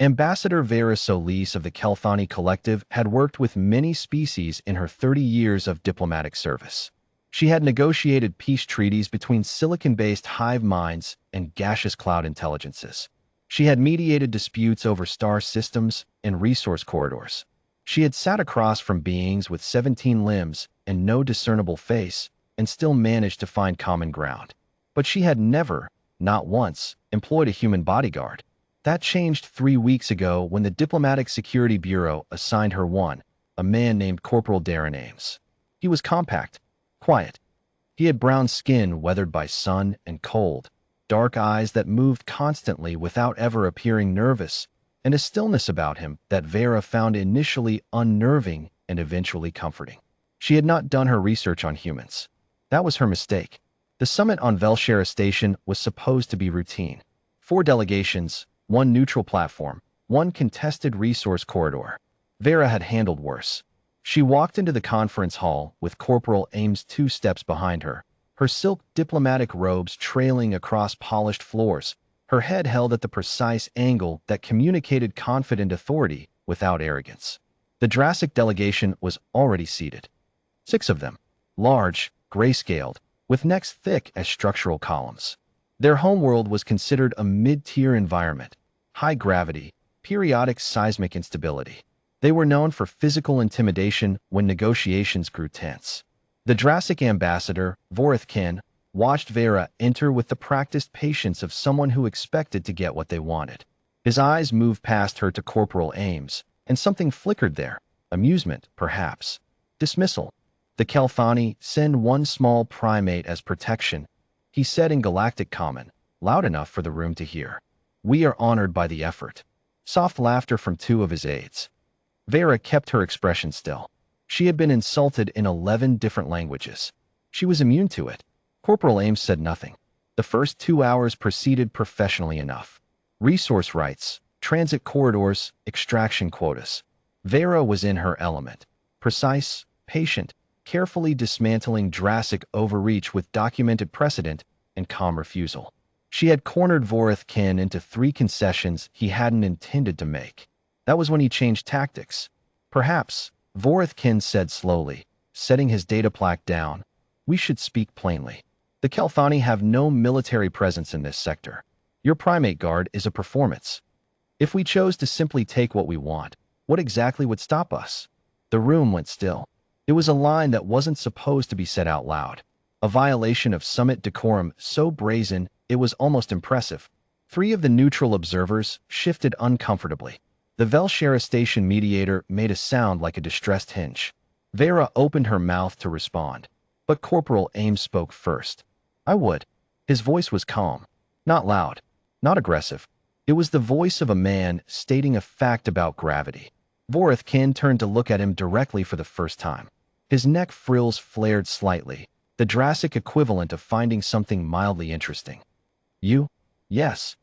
Ambassador Vera Solis of the Kelthani Collective had worked with many species in her 30 years of diplomatic service. She had negotiated peace treaties between silicon-based hive minds and gaseous cloud intelligences. She had mediated disputes over star systems and resource corridors. She had sat across from beings with 17 limbs and no discernible face and still managed to find common ground. But she had never, not once, employed a human bodyguard. That changed 3 weeks ago when the Diplomatic Security Bureau assigned her one, a man named Corporal Darren Ames. He was compact, quiet. He had brown skin weathered by sun and cold, dark eyes that moved constantly without ever appearing nervous, and a stillness about him that Vera found initially unnerving and eventually comforting. She had not done her research on humans. That was her mistake. The summit on Velshera Station was supposed to be routine. 4 delegations, 1 neutral platform, 1 contested resource corridor. Vera had handled worse. She walked into the conference hall with Corporal Ames 2 steps behind her, her silk diplomatic robes trailing across polished floors, her head held at the precise angle that communicated confident authority without arrogance. The Jurassic delegation was already seated. 6 of them, large, grayscaled, with necks thick as structural columns. Their homeworld was considered a mid-tier environment, high gravity, periodic seismic instability. They were known for physical intimidation when negotiations grew tense. The Jurassic ambassador, Vorithkin, watched Vera enter with the practiced patience of someone who expected to get what they wanted. His eyes moved past her to Corporal Ames, and something flickered there. Amusement, perhaps. Dismissal. The Kelthani send 1 small primate as protection, he said in Galactic Common, loud enough for the room to hear. We are honored by the effort. Soft laughter from 2 of his aides. Vera kept her expression still. She had been insulted in 11 different languages. She was immune to it. Corporal Ames said nothing. The first 2 hours proceeded professionally enough. Resource rights, transit corridors, extraction quotas. Vera was in her element. Precise, patient, carefully dismantling Jurassic overreach with documented precedent and calm refusal. She had cornered Vorithkin into 3 concessions he hadn't intended to make. That was when he changed tactics. Perhaps, Vorithkin said slowly, setting his data plaque down, we should speak plainly. The Kelthani have no military presence in this sector. Your primate guard is a performance. If we chose to simply take what we want, what exactly would stop us? The room went still. It was a line that wasn't supposed to be said out loud. A violation of summit decorum so brazen it was almost impressive. 3 of the neutral observers shifted uncomfortably. The Velshera Station mediator made a sound like a distressed hinge. Vera opened her mouth to respond, but Corporal Ames spoke first. I would. His voice was calm, not loud, not aggressive. It was the voice of a man stating a fact about gravity. Vorithkin turned to look at him directly for the first time. His neck frills flared slightly, the Jurassic equivalent of finding something mildly interesting. You? Yes.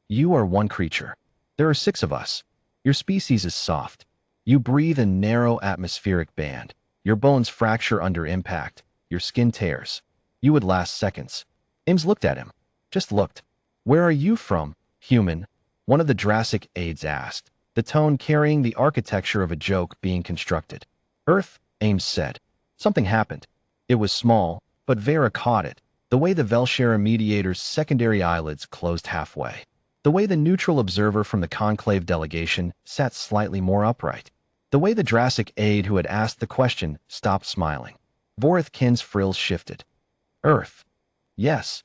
You are 1 creature. There are 6 of us. Your species is soft. You breathe a narrow atmospheric band. Your bones fracture under impact. Your skin tears. You would last seconds. Ames looked at him. Just looked. Where are you from, human? One of the Jurassic aides asked, the tone carrying the architecture of a joke being constructed. Earth, Ames said. Something happened. It was small, but Vera caught it. The way the Velshera mediator's secondary eyelids closed halfway. The way the neutral observer from the conclave delegation sat slightly more upright. The way the Jurassic aide who had asked the question stopped smiling. Vorithkin's frills shifted. Earth. Yes.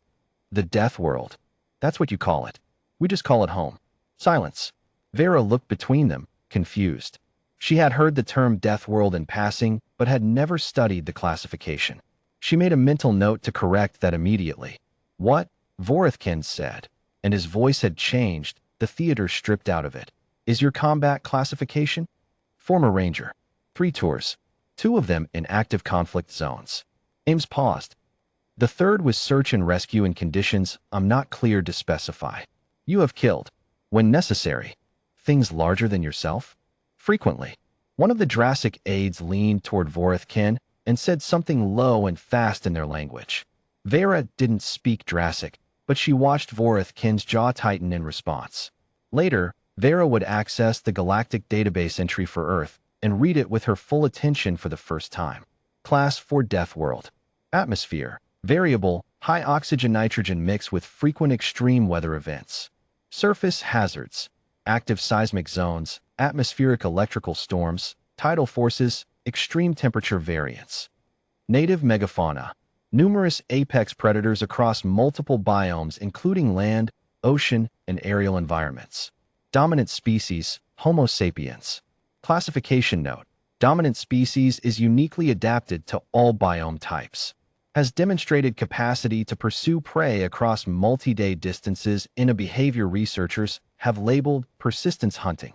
The Deathworld. That's what you call it. We just call it home. Silence. Vera looked between them, confused. She had heard the term Deathworld in passing, but had never studied the classification. She made a mental note to correct that immediately. What? Vorithkin said, and his voice had changed, the theater stripped out of it. Is your combat classification? Former Ranger. 3 tours. 2 of them in active conflict zones. Ames paused. The 3rd was search and rescue in conditions I'm not cleared to specify. You have killed, when necessary, things larger than yourself? Frequently. One of the Jurassic aides leaned toward Vorithkin and said something low and fast in their language. Vera didn't speak Jurassic, but she watched Vorithkin's jaw tighten in response. Later, Vera would access the galactic database entry for Earth and read it with her full attention for the first time. Class for Deathworld. Atmosphere. Variable, high oxygen-nitrogen mix with frequent extreme weather events. Surface hazards. Active seismic zones, atmospheric electrical storms, tidal forces, extreme temperature variance. Native megafauna. Numerous apex predators across multiple biomes including land, ocean, and aerial environments. Dominant species, Homo sapiens. Classification note. Dominant species is uniquely adapted to all biome types. Has demonstrated capacity to pursue prey across multi-day distances in a behavior researchers have labeled persistence hunting.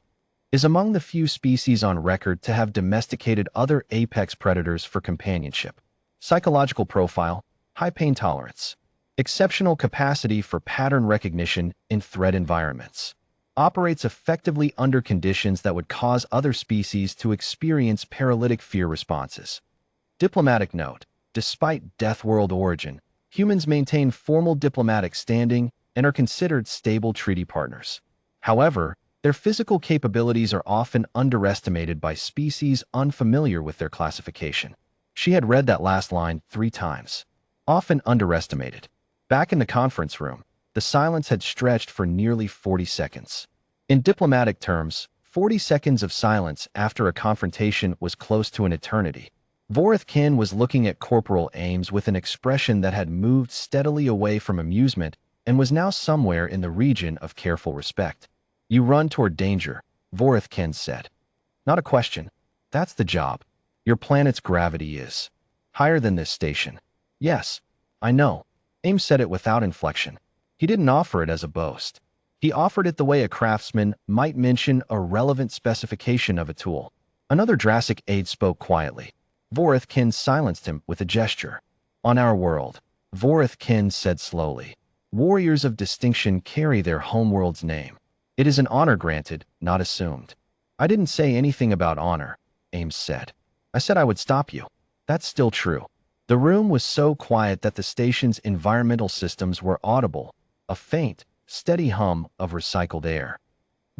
Is among the few species on record to have domesticated other apex predators for companionship. Psychological profile, high pain tolerance. Exceptional capacity for pattern recognition in threat environments. Operates effectively under conditions that would cause other species to experience paralytic fear responses. Diplomatic note. Despite Deathworld origin, humans maintain formal diplomatic standing and are considered stable treaty partners. However, their physical capabilities are often underestimated by species unfamiliar with their classification. She had read that last line 3 times. Often underestimated. Back in the conference room, the silence had stretched for nearly 40 seconds. In diplomatic terms, 40 seconds of silence after a confrontation was close to an eternity. Vorithkin was looking at Corporal Ames with an expression that had moved steadily away from amusement and was now somewhere in the region of careful respect. You run toward danger, Vorithkin said. Not a question. That's the job. Your planet's gravity is higher than this station. Yes, I know. Ames said it without inflection. He didn't offer it as a boast. He offered it the way a craftsman might mention a relevant specification of a tool. Another Drassic aide spoke quietly. Vorithkin silenced him with a gesture. On our world, Vorithkin said slowly, warriors of distinction carry their homeworld's name. It is an honor granted, not assumed. I didn't say anything about honor, Ames said. I said I would stop you. That's still true. The room was so quiet that the station's environmental systems were audible, a faint, steady hum of recycled air.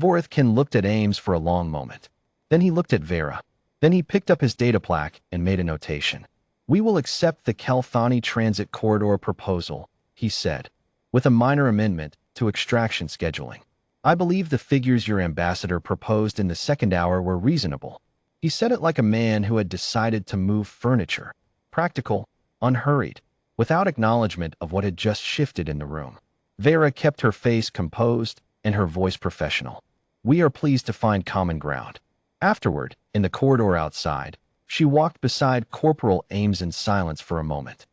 Vorithkin looked at Ames for a long moment. Then he looked at Vera. Then he picked up his data plaque and made a notation. We will accept the Kelthani Transit Corridor proposal, he said, with a minor amendment to extraction scheduling. I believe the figures your ambassador proposed in the second hour were reasonable. He said it like a man who had decided to move furniture. Practical, unhurried, without acknowledgement of what had just shifted in the room. Vera kept her face composed and her voice professional. We are pleased to find common ground. Afterward, in the corridor outside, she walked beside Corporal Ames in silence for a moment.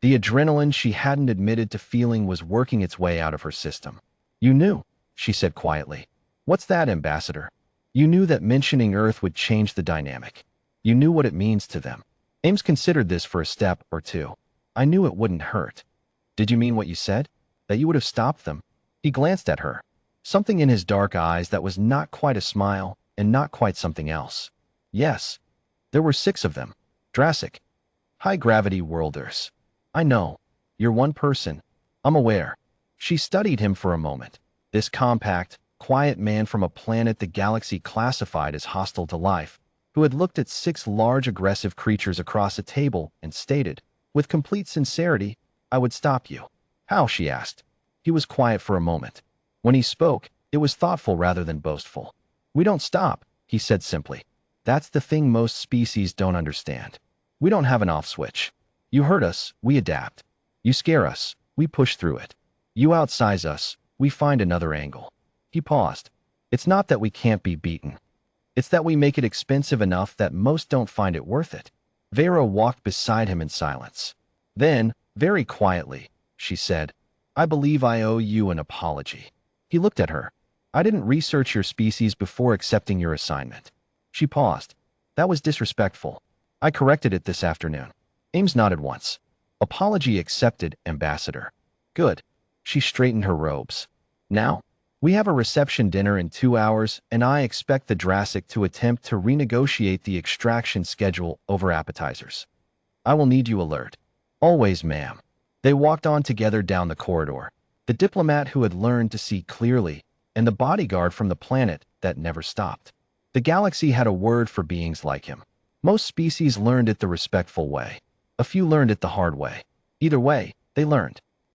The adrenaline she hadn't admitted to feeling was working its way out of her system. You knew, she said quietly. What's that, Ambassador? You knew that mentioning Earth would change the dynamic. You knew what it means to them. Ames considered this for a step or two. I knew it wouldn't hurt. Did you mean what you said? That you would have stopped them? He glanced at her. Something in his dark eyes that was not quite a smile and not quite something else. Yes. There were 6 of them. Drassic. High-gravity worlders. I know. You're one person. I'm aware. She studied him for a moment. This compact, quiet man from a planet the galaxy classified as hostile to life, who had looked at 6 large aggressive creatures across a table and stated, with complete sincerity, I would stop you. How? She asked. He was quiet for a moment. When he spoke, it was thoughtful rather than boastful. We don't stop, he said simply. That's the thing most species don't understand. We don't have an off switch. You hurt us, we adapt. You scare us, we push through it. You outsize us, we find another angle. He paused. It's not that we can't be beaten. It's that we make it expensive enough that most don't find it worth it. Vera walked beside him in silence. Then, very quietly, she said, I believe I owe you an apology. He looked at her. I didn't research your species before accepting your assignment. She paused. That was disrespectful. I corrected it this afternoon. Ames nodded once. Apology accepted, Ambassador. Good. She straightened her robes. Now, we have a reception dinner in 2 hours, and I expect the Drassic to attempt to renegotiate the extraction schedule over appetizers. I will need you alert. Always, ma'am. They walked on together down the corridor. The diplomat who had learned to see clearly and the bodyguard from the planet that never stopped. The galaxy had a word for beings like him. Most species learned it the respectful way. A few learned it the hard way. Either way, they learned.